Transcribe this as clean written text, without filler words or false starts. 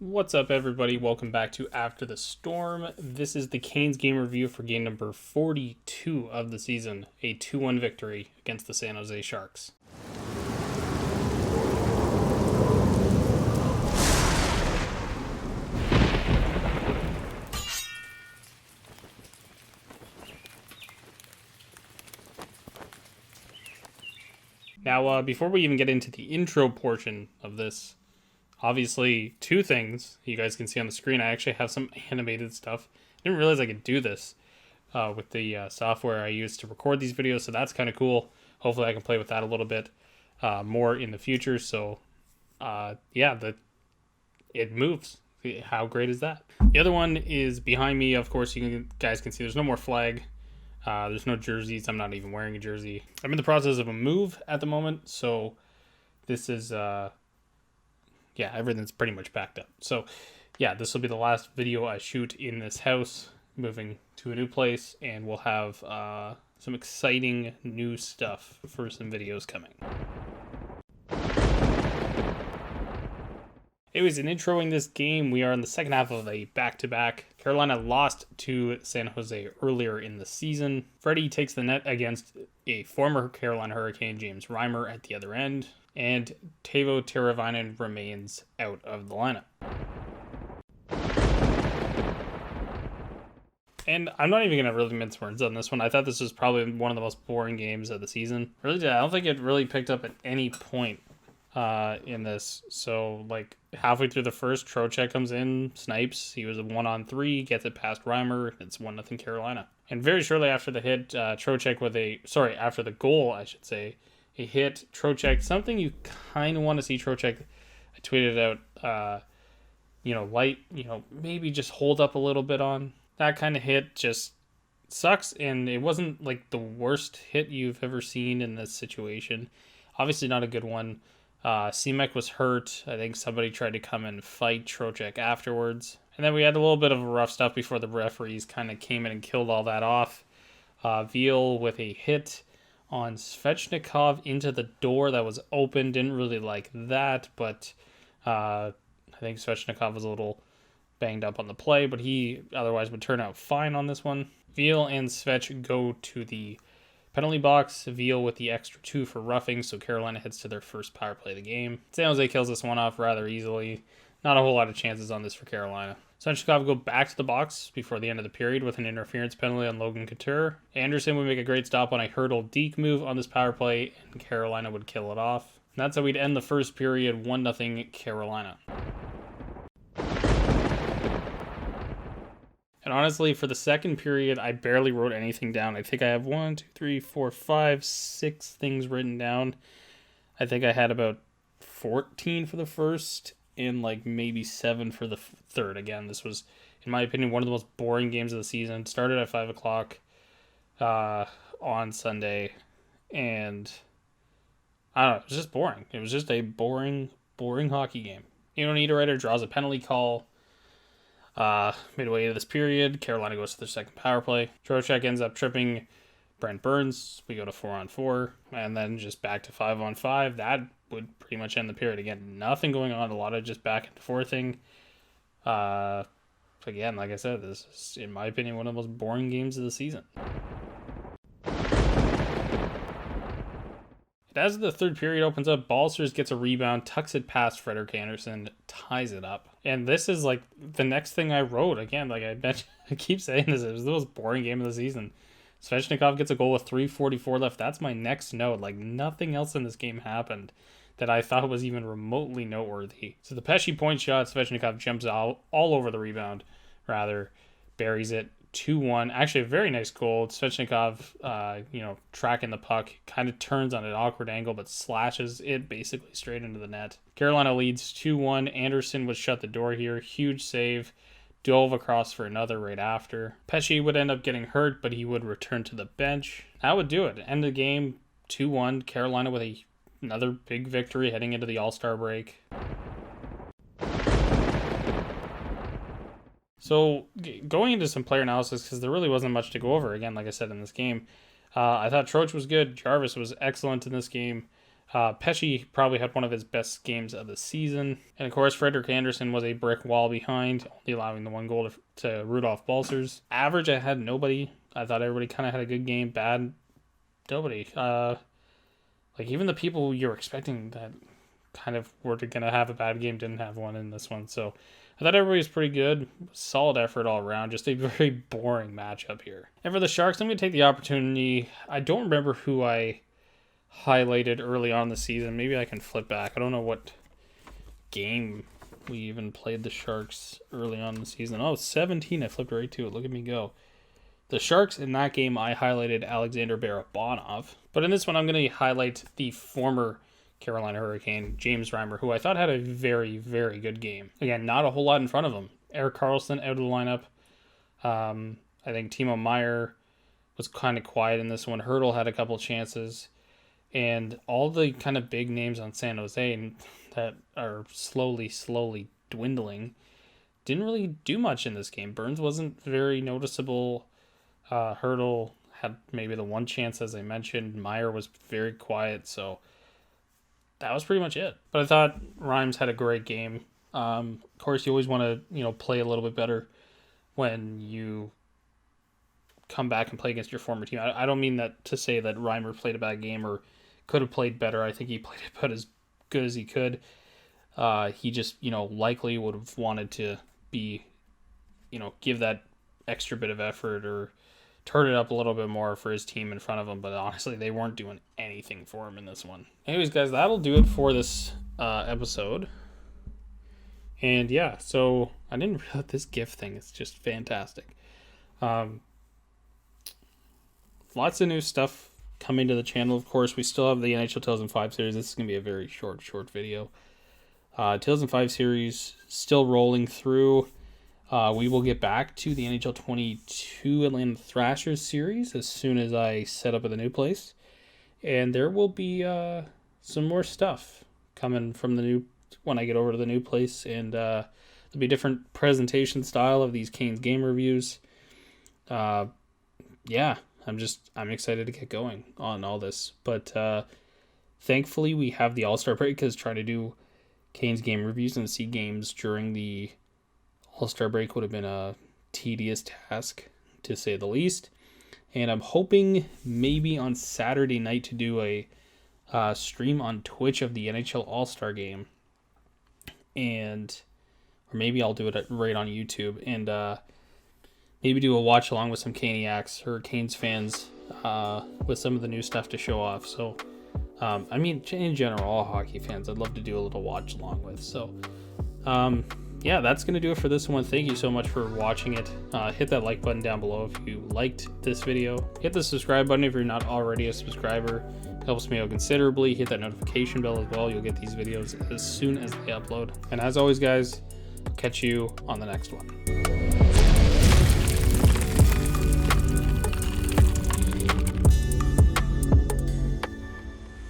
What's up, everybody? Welcome back to After the Storm. This is the Canes game review for game number 42 of the season, a 2-1 victory against the San Jose Sharks. Now, before we even get into the intro portion of this, obviously, two things you guys can see on the screen. I actually have some animated stuff. I didn't realize I could do this with the software I use to record these videos, so that's kind of cool. Hopefully I can play with that a little bit more in the future. So, it moves. How great is that? The other one is behind me. Of course, guys can see there's no more flag. There's no jerseys. I'm not even wearing a jersey. I'm in the process of a move at the moment, so this is... everything's pretty much backed up. So, this will be the last video I shoot in this house, moving to a new place, and we'll have some exciting new stuff for some videos coming. Anyways, in introing this game, we are in the second half of a back-to-back. Carolina lost to San Jose earlier in the season. Freddie takes the net against a former Carolina Hurricane, James Reimer, at the other end. And Teuvo Teravainen remains out of the lineup. And I'm not even going to really mince words on this one. I thought this was probably one of the most boring games of the season. Really did. I don't think it really picked up at any point in this. So, halfway through the first, Trocheck comes in, snipes. He was a 1-on-3, gets it past Reimer. It's 1-0 Carolina. And very shortly after the hit, Trocheck after the goal, I should say, a hit, Trocheck, something you kind of want to see Trocheck. I tweeted out, maybe just hold up a little bit on. That kind of hit just sucks, and it wasn't the worst hit you've ever seen in this situation. Obviously not a good one. Semek was hurt. I think somebody tried to come and fight Trocheck afterwards. And then we had a little bit of rough stuff before the referees kind of came in and killed all that off. Veal with a hit on Svechnikov into the door that was open. Didn't really like that, but I think Svechnikov was a little banged up on the play, but he otherwise would turn out fine on this one. Veal and Svech go to the penalty box. Veal with the extra 2 for roughing, so Carolina heads to their first power play of the game. San Jose kills this one off rather easily. Not a whole lot of chances on this for Carolina. Svechnikov go back to the box before the end of the period with an interference penalty on Logan Couture. Anderson would make a great stop on a hurdle deke move on this power play, and Carolina would kill it off. And that's how we'd end the first period, 1-0 Carolina. And honestly, for the second period, I barely wrote anything down. I think I have 6 things written down. I think I had about 14 for the first, and maybe 7 for the third. Again, this was, in my opinion, one of the most boring games of the season. It started at 5 o'clock on Sunday, and I don't know, it was just boring. It was just a boring hockey game. Niederreiter draws a penalty call midway into this period. Carolina goes to their second power play. Trocheck ends up tripping Brent Burns. We go to 4-on-4, and then just back to 5-on-5. That would pretty much end the period. Again, nothing going on, a lot of just back and forthing. Again, like I said, this is, in my opinion, one of the most boring games of the season. As the third period opens up, Balcers gets a rebound, tucks it past Frederik Andersen, ties it up. And this is the next thing I wrote. Again, I keep saying this, it was the most boring game of the season. Svechnikov gets a goal with 3:44 left. That's my next note. Nothing else in this game happened that I thought was even remotely noteworthy. So the Pesce point shot, Svechnikov jumps all over the rebound, buries it. 2-1. Actually, a very nice goal. Svechnikov, tracking the puck, kind of turns on an awkward angle, but slashes it basically straight into the net. Carolina leads 2-1. Anderson would shut the door here. Huge save. Dove across for another right after. Pesce would end up getting hurt, but he would return to the bench. That would do it. End of the game, 2-1. Carolina with another big victory heading into the All-Star break. So, going into some player analysis, because there really wasn't much to go over, again, like I said, in this game. I thought Troch was good. Jarvis was excellent in this game. Pesci probably had one of his best games of the season. And of course, Frederick Anderson was a brick wall behind, only allowing the one goal to Rudolph Balcers. Average, I had nobody. I thought everybody kind of had a good game. Bad, nobody. Like even the people you're expecting that kind of were going to have a bad game didn't have one in this one. So I thought everybody was pretty good. Solid effort all around. Just a very boring matchup here. And for the Sharks, I'm going to take the opportunity. I don't remember who I highlighted early on in the season. Maybe I can flip back. I don't know what game we even played the Sharks early on in the season. Oh, 17. I flipped right to it. Look at me go. The Sharks in that game, I highlighted Alexander Barabanov. But in this one, I'm going to highlight the former Carolina Hurricane, James Reimer, who I thought had a very, very good game. Again, not a whole lot in front of him. Erik Karlsson out of the lineup. I think Timo Meier was kind of quiet in this one. Hertl had a couple chances. And all the kind of big names on San Jose that are slowly dwindling didn't really do much in this game. Burns wasn't very noticeable. Hertl had maybe the one chance, as I mentioned. Meier was very quiet, so that was pretty much it. But I thought Rhymes had a great game. Of course, you always want to play a little bit better when you come back and play against your former team. I don't mean that to say that Reimer played a bad game or could have played better. I think he played about as good as he could. He just, likely would have wanted to be, give that extra bit of effort or turn it up a little bit more for his team in front of him. But honestly, they weren't doing anything for him in this one. Anyways, guys, that'll do it for this episode. And yeah, so I didn't realize this GIF thing is just fantastic. Lots of new stuff coming to the channel. Of course, we still have the NHL 2005 series. This is going to be a very short video. 2005 series still rolling through. We will get back to the NHL 22 Atlanta Thrashers series as soon as I set up at the new place. And there will be some more stuff coming from the new when I get over to the new place. And there'll be different presentation style of these Canes game reviews. Yeah. I'm excited to get going on all this. But thankfully, we have the All-Star break because trying to do Canes game reviews and see games during the All-Star break would have been a tedious task, to say the least. And I'm hoping maybe on Saturday night to do a stream on Twitch of the NHL All-Star game. Or maybe I'll do it right on YouTube. And maybe do a watch along with some Caniacs or Canes fans with some of the new stuff to show off. So, in general, all hockey fans, I'd love to do a little watch along with. So, yeah, that's going to do it for this one. Thank you so much for watching it. Hit that like button down below if you liked this video. Hit the subscribe button if you're not already a subscriber. It helps me out considerably. Hit that notification bell as well. You'll get these videos as soon as they upload. And as always, guys, I'll catch you on the next one.